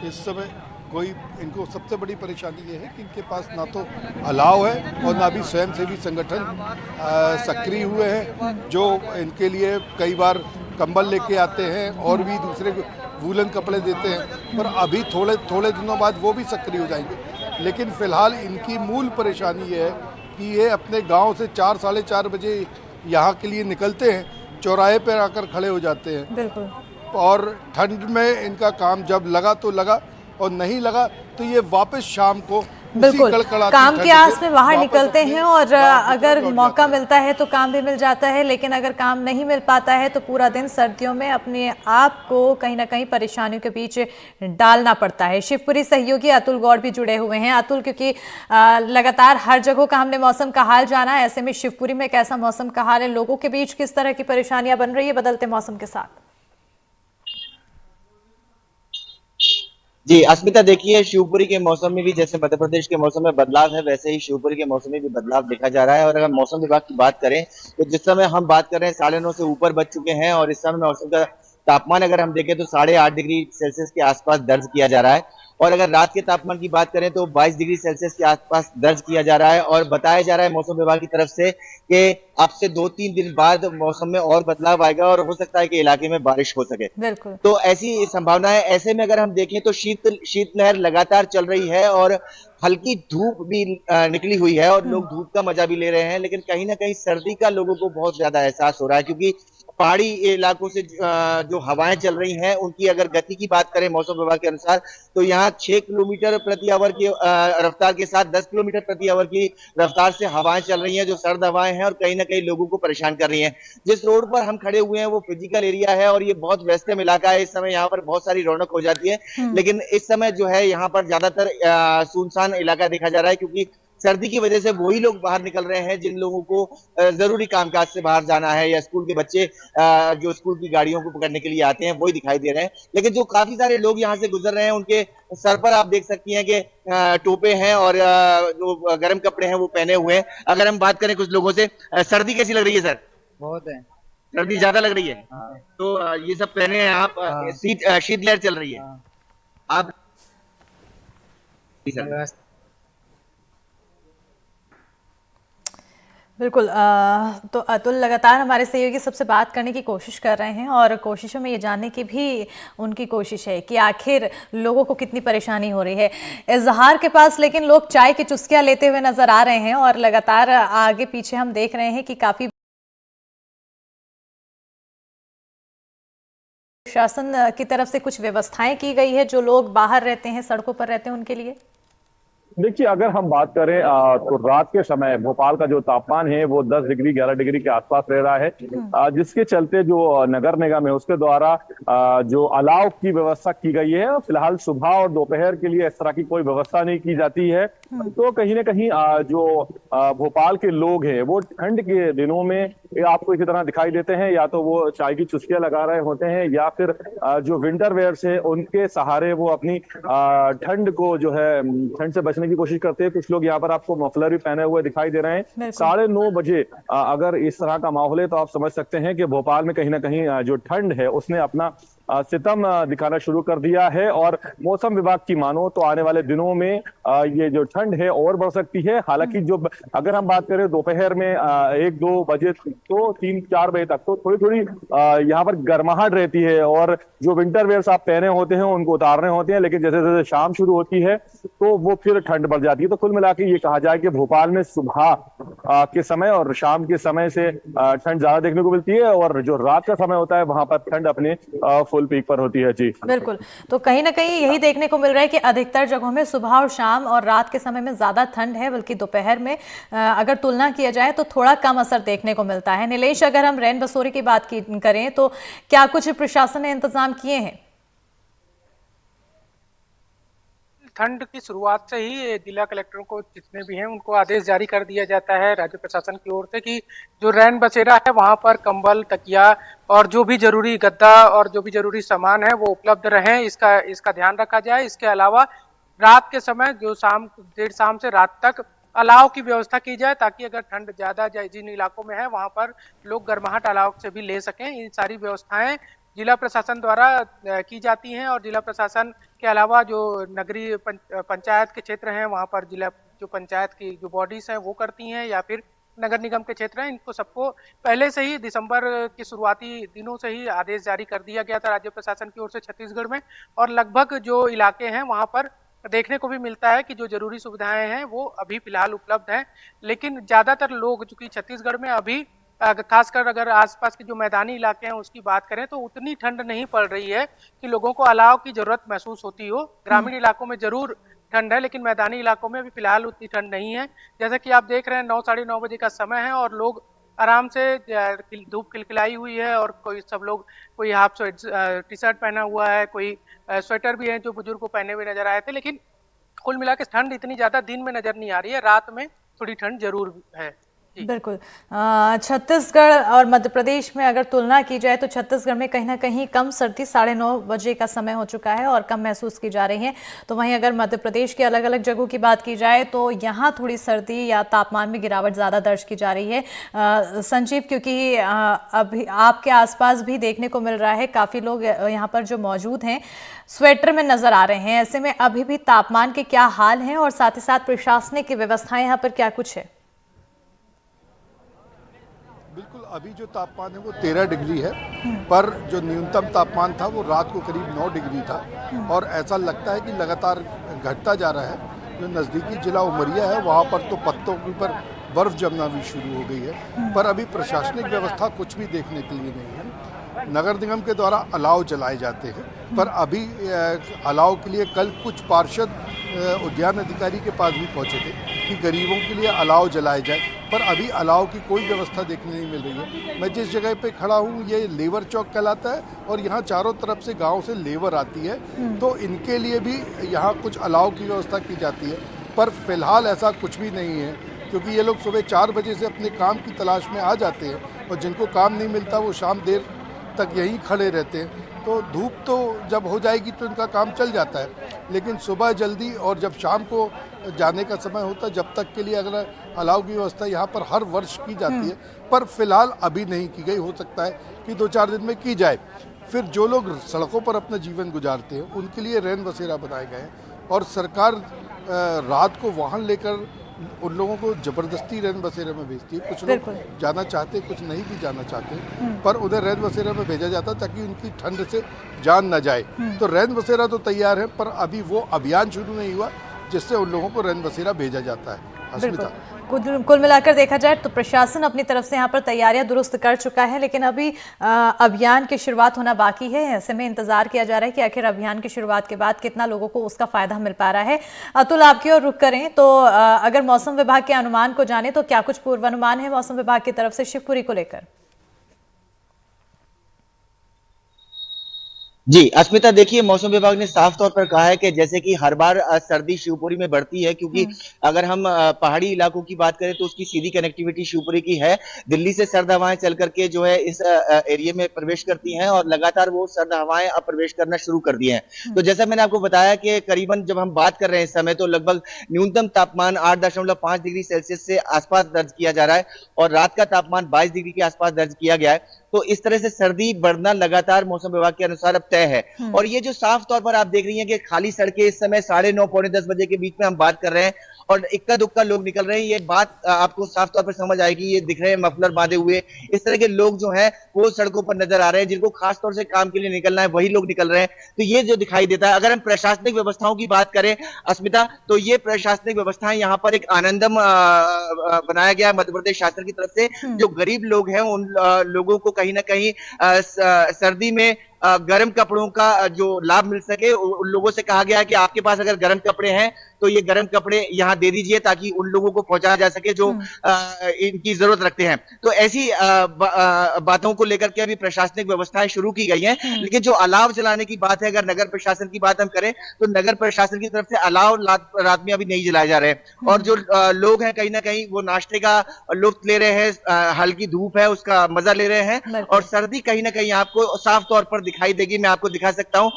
इस समय कोई, इनको सबसे बड़ी परेशानी ये है कि इनके पास ना तो अलाव है और ना भी स्वयंसेवी संगठन सक्रिय हुए हैं जो इनके लिए कई बार कंबल लेके आते हैं और भी दूसरे वूलन कपड़े देते हैं, पर अभी थोड़े थोड़े दिनों बाद वो भी सक्रिय हो जाएंगे। लेकिन फ़िलहाल इनकी मूल परेशानी ये है कि ये अपने गांव से 4 साढ़े 4 बजे यहाँ के लिए निकलते हैं, चौराहे पर आकर खड़े हो जाते हैं। बिल्कुल। और ठंड में इनका काम जब लगा तो लगा और नहीं लगा तो ये वापस शाम को बिल्कुल काम के आस में बाहर निकलते हैं और अगर मौका मिलता है तो काम भी मिल जाता है, लेकिन अगर काम नहीं मिल पाता है तो पूरा दिन सर्दियों में अपने आप को कहीं ना कहीं परेशानियों के बीच डालना पड़ता है। शिवपुरी सहयोगी अतुल गौड़ भी जुड़े हुए हैं। अतुल, क्योंकि लगातार हर जगह का हमने मौसम का हाल जाना, ऐसे में शिवपुरी में कैसा मौसम का हाल है, लोगों के बीच किस तरह की परेशानियां बन रही है बदलते मौसम के साथ? जी अस्मिता, देखिए शिवपुरी के मौसम में भी जैसे मध्य प्रदेश के मौसम में बदलाव है, वैसे ही शिवपुरी के मौसम में भी बदलाव देखा जा रहा है। और अगर मौसम विभाग की बात करें तो जिस समय हम बात कर रहे हैं 9:30 से ऊपर बज चुके हैं और इस समय मौसम का तापमान अगर हम देखें तो 8.5 डिग्री सेल्सियस के आसपास दर्ज किया जा रहा है। और अगर रात के तापमान की बात करें तो 22 डिग्री सेल्सियस के आसपास दर्ज किया जा रहा है। और बताया जा रहा है मौसम विभाग की तरफ से कि अब से 2-3 दिन बाद मौसम में और बदलाव आएगा और हो सकता है कि इलाके में बारिश हो सके। बिल्कुल। तो ऐसी संभावना है। ऐसे में अगर हम देखें तो शीतलहर लगातार चल रही है और हल्की धूप भी निकली हुई है और लोग धूप का मजा भी ले रहे हैं, लेकिन कहीं ना कहीं सर्दी का लोगों को बहुत ज्यादा एहसास हो रहा है, क्योंकि पहाड़ी इलाकों से जो हवाएं चल रही हैं उनकी अगर गति की बात करें मौसम विभाग के अनुसार तो यहाँ 6 किलोमीटर प्रति आवर की रफ्तार के साथ 10 किलोमीटर प्रति आवर की रफ्तार से हवाएं चल रही हैं, जो सर्द हवाएं हैं और कहीं ना कहीं लोगों को परेशान कर रही हैं। जिस रोड पर हम खड़े हुए हैं वो फिजिकल एरिया है और ये बहुत वेस्टर्न इलाका है। इस समय यहाँ पर बहुत सारी रौनक हो जाती है, लेकिन इस समय जो है यहाँ पर ज्यादातर सुनसान इलाका देखा जा रहा है, क्योंकि सर्दी की वजह से वही लोग बाहर निकल रहे हैं जिन लोगों को जरूरी कामकाज से बाहर जाना है, या स्कूल के बच्चे जो स्कूल की गाड़ियों को पकड़ने के लिए आते हैं वही दिखाई दे रहे हैं। लेकिन जो काफी सारे लोग यहाँ से गुजर रहे हैं उनके सर पर आप देख सकती हैं कि टोपे हैं और जो गर्म कपड़े हैं वो पहने हुए हैं। अगर हम बात करें कुछ लोगों से, सर्दी कैसी लग रही है सर? बहुत है। सर्दी ज्यादा लग रही है। हाँ। तो ये सब पहने हैं आप। हाँ। शीतलहर चल रही है। हाँ। आप बिल्कुल। तो अतुल लगातार हमारे सहयोगी सबसे बात करने की कोशिश कर रहे हैं और कोशिशों में ये जानने की भी उनकी कोशिश है कि आखिर लोगों को कितनी परेशानी हो रही है। इजहार के पास लेकिन लोग चाय की चुस्कियां लेते हुए नजर आ रहे हैं और लगातार आगे पीछे हम देख रहे हैं कि काफी प्रशासन की तरफ से कुछ व्यवस्थाएं की गई है जो लोग बाहर रहते हैं, सड़कों पर रहते हैं, उनके लिए। देखिए, अगर हम बात करें तो रात के समय भोपाल का जो तापमान है वो 10 डिग्री 11 डिग्री के आसपास रह रहा है, जिसके चलते जो नगर निगम है उसके द्वारा जो अलाव की व्यवस्था की गई है। फिलहाल सुबह और दोपहर के लिए इस तरह की कोई व्यवस्था नहीं की जाती है। तो कहीं ना कहीं जो भोपाल के लोग हैं वो ठंड के दिनों में आपको इसी तरह दिखाई देते हैं, या तो वो चाय की चुस्कियां लगा रहे होते हैं या फिर जो विंटर वेयर से उनके सहारे वो अपनी ठंड को जो है ठंड से बचने की कोशिश करते हैं। कुछ लोग यहाँ पर आपको मफलर भी पहने हुए दिखाई दे रहे हैं। 9:30 बजे अगर इस तरह का माहौल है तो आप समझ सकते हैं कि भोपाल में कहीं ना कहीं जो ठंड है उसने अपना सितम दिखाना शुरू कर दिया है। और मौसम विभाग की मानो तो आने वाले दिनों में ये जो ठंड है और बढ़ सकती है। हालांकि जो अगर हम बात करें दोपहर में 1-2 बजे तो 3-4 बजे तक तो थोड़ी थोड़ी यहाँ पर गर्माहट रहती है और जो विंटर वेयर्स आप पहने होते हैं उनको उतारने होते हैं, लेकिन जैसे जैसे शाम शुरू होती है तो वो फिर ठंड बढ़ जाती है। तो कुल मिला के ये कहा जाए कि भोपाल में सुबह के समय और शाम के समय से ठंड ज्यादा देखने को मिलती है और जो रात का समय होता है वहां पर ठंड अपने फुल पीक पर होती है। जी बिल्कुल। तो कहीं ना कहीं यही देखने को मिल रहा है कि अधिकतर जगहों में सुबह और शाम और रात के समय में ज्यादा ठंड है, बल्कि दोपहर में अगर तुलना किया जाए तो थोड़ा कम असर देखने को मिलता है। नीलेश, अगर हम रैन बसोरी की बात करें तो क्या कुछ प्रशासन ने इंतजाम किए हैं? ठंड की शुरुआत से ही जिला कलेक्टरों को जितने भी हैं उनको आदेश जारी कर दिया जाता है राज्य प्रशासन की ओर से कि जो रैन बसेरा है वहां पर कंबल, तकिया और जो भी जरूरी गद्दा और जो भी जरूरी सामान है वो उपलब्ध रहे, इसका ध्यान रखा जाए। इसके अलावा रात के समय जो देर शाम से रात तक अलाव की व्यवस्था की जाए, ताकि अगर ठंड ज्यादा जिन इलाकों में है वहां पर लोग गर्माहट अलाव से भी ले सकें। इन सारी व्यवस्थाएं जिला प्रशासन द्वारा की जाती हैं। और जिला प्रशासन के अलावा जो नगरीय पंचायत के क्षेत्र हैं वहाँ पर जिला जो पंचायत की जो बॉडीज हैं वो करती हैं, या फिर नगर निगम के क्षेत्र हैं, इनको सबको पहले से ही दिसंबर के शुरुआती दिनों से ही आदेश जारी कर दिया गया था राज्य प्रशासन की ओर से छत्तीसगढ़ में। और लगभग जो इलाके हैं वहाँ पर देखने को भी मिलता है कि जो जरूरी सुविधाएं हैं वो अभी फिलहाल उपलब्ध हैं। लेकिन ज्यादातर लोग चूंकि छत्तीसगढ़ में अभी खासकर अगर आसपास के जो मैदानी इलाके हैं उसकी बात करें तो उतनी ठंड नहीं पड़ रही है कि लोगों को अलाव की जरूरत महसूस होती हो। ग्रामीण इलाकों में जरूर ठंड है, लेकिन मैदानी इलाकों में अभी फिलहाल उतनी ठंड नहीं है। जैसा कि आप देख रहे हैं 9 साढ़े 9 बजे का समय है और लोग आराम से धूप खिलखिलाई हुई है और सब लोग कोई हाफ टी शर्ट पहना हुआ है, कोई स्वेटर भी है जो बुजुर्ग को पहने हुए नजर आए थे। लेकिन कुल मिला के ठंड इतनी ज्यादा दिन में नजर नहीं आ रही है, रात में थोड़ी ठंड जरूर है। बिल्कुल। छत्तीसगढ़ और मध्य प्रदेश में अगर तुलना की जाए तो छत्तीसगढ़ में कहीं ना कहीं कम सर्दी 9:30 बजे का समय हो चुका है और कम महसूस की जा रही है। तो वहीं अगर मध्य प्रदेश के अलग अलग जगहों की बात की जाए तो यहाँ थोड़ी सर्दी या तापमान में गिरावट ज़्यादा दर्ज की जा रही है। संजीव, क्योंकि अभी आपके आसपास भी देखने को मिल रहा है काफ़ी लोग यहाँ पर जो मौजूद हैं स्वेटर में नज़र आ रहे हैं, ऐसे में अभी भी तापमान के क्या हाल हैं और साथ ही साथ प्रशासनिक की व्यवस्थाएं यहाँ पर क्या कुछ है? बिल्कुल, अभी जो तापमान है वो 13 डिग्री है, पर जो न्यूनतम तापमान था वो रात को करीब 9 डिग्री था और ऐसा लगता है कि लगातार घटता जा रहा है। जो नज़दीकी जिला उमरिया है वहाँ पर तो पत्तों के ऊपर बर्फ़ जमना भी शुरू हो गई है, पर अभी प्रशासनिक व्यवस्था कुछ भी देखने के लिए नहीं है। नगर निगम के द्वारा अलाव जलाए जाते हैं, पर अभी अलाव के लिए कल कुछ पार्षद उद्यान अधिकारी के पास भी पहुंचे थे कि गरीबों के लिए अलाव जलाए जाए, पर अभी अलाव की कोई व्यवस्था देखने नहीं मिल रही है। मैं जिस जगह पे खड़ा हूँ ये लेबर चौक कहलाता है और यहाँ चारों तरफ से गांव से लेबर आती है, तो इनके लिए भी यहाँ कुछ अलाव की व्यवस्था की जाती है, पर फिलहाल ऐसा कुछ भी नहीं है क्योंकि ये लोग सुबह 4 बजे से अपने काम की तलाश में आ जाते हैं और जिनको काम नहीं मिलता वो शाम देर तक यहीं खड़े रहते हैं। तो धूप तो जब हो जाएगी तो इनका काम चल जाता है, लेकिन सुबह जल्दी और जब शाम को जाने का समय होता है जब तक के लिए अगर अलाव की व्यवस्था यहाँ पर हर वर्ष की जाती है, पर फिलहाल अभी नहीं की गई। हो सकता है कि 2-4 दिन में की जाए। फिर जो लोग सड़कों पर अपना जीवन गुजारते हैं उनके लिए रैन बसेरा बनाए गए हैं और सरकार रात को वाहन लेकर उन लोगों को जबरदस्ती रैन बसेरे में भेजती है। कुछ लोग जाना चाहते, कुछ नहीं भी जाना चाहते, पर उन्हें रैन बसेरा में भेजा जाता ताकि उनकी ठंड से जान न जाए। तो रैन बसेरा तो तैयार है, पर अभी वो अभियान शुरू नहीं हुआ जिससे उन लोगों को रैन बसेरा भेजा जाता है। अस्मिता, कुल मिलाकर देखा जाए तो प्रशासन अपनी तरफ से यहाँ पर तैयारियां दुरुस्त कर चुका है, लेकिन अभी अभियान की शुरुआत होना बाकी है। ऐसे में इंतजार किया जा रहा है कि आखिर अभियान की शुरुआत के बाद कितना लोगों को उसका फायदा मिल पा रहा है। अतुल, आपकी ओर रुख करें तो अगर मौसम विभाग के अनुमान को जाने तो क्या कुछ पूर्वानुमान है मौसम विभाग की तरफ से शिवपुरी को लेकर? जी अस्मिता, देखिए मौसम विभाग ने साफ तौर पर कहा है कि जैसे कि हर बार सर्दी शिवपुरी में बढ़ती है, क्योंकि अगर हम पहाड़ी इलाकों की बात करें तो उसकी सीधी कनेक्टिविटी शिवपुरी की है। दिल्ली से सर्द हवाएं चल करके जो है इस एरिया में प्रवेश करती हैं और लगातार वो सर्द हवाएं अब प्रवेश करना शुरू कर दी हैं। तो जैसा मैंने आपको बताया कि करीबन जब हम बात कर रहे हैं इस समय तो लगभग न्यूनतम तापमान 8.5 डिग्री सेल्सियस से आसपास दर्ज किया जा रहा है और रात का तापमान 22 डिग्री के आसपास दर्ज किया गया है। तो इस तरह से सर्दी बढ़ना लगातार मौसम विभाग के अनुसार अब तय है। और ये जो साफ तौर पर आप देख रही हैं कि खाली सड़कें इस समय 9:30 पौने 10 बजे के बीच में हम बात कर रहे हैं और इक्का दुक्का लोग निकल रहे हैं। ये बात आपको साफ तौर पर समझ आएगी। ये दिख रहे हैं मफलर बांधे हुए, इस तरह के लोग जो हैं वो सड़कों पर नजर आ रहे हैं, जिनको खास तौर से काम के लिए निकलना है वही लोग निकल रहे हैं। तो ये जो दिखाई देता है, अगर हम प्रशासनिक व्यवस्थाओं की बात करें अस्मिता, तो ये प्रशासनिक व्यवस्थाएं यहाँ पर एक आनंदम बनाया गया है मध्य प्रदेश शासन की तरफ से। जो गरीब लोग हैं उन लोगों को कहीं ना कहीं सर्दी में गर्म कपड़ों का जो लाभ मिल सके, उन लोगों से कहा गया है कि आपके पास अगर गर्म कपड़े हैं तो ये गर्म कपड़े यहाँ दे दीजिए ताकि उन लोगों को पहुंचाया जा सके जो इनकी जरूरत रखते हैं। तो ऐसी बातों को लेकर के अभी प्रशासनिक व्यवस्थाएं शुरू की गई हैं। लेकिन जो अलाव जलाने की बात है, अगर नगर प्रशासन की बात हम करें तो नगर प्रशासन की तरफ से अलाव रात में अभी नहीं जलाए जा रहे हैं और जो लोग हैं कहीं ना कहीं वो नाश्ते का लुत्फ ले रहे हैं, हल्की धूप है उसका मजा ले रहे हैं और सर्दी कहीं ना कहीं आपको साफ तौर पर दिखाई देगी। मैं आपको दिखा सकता हूं।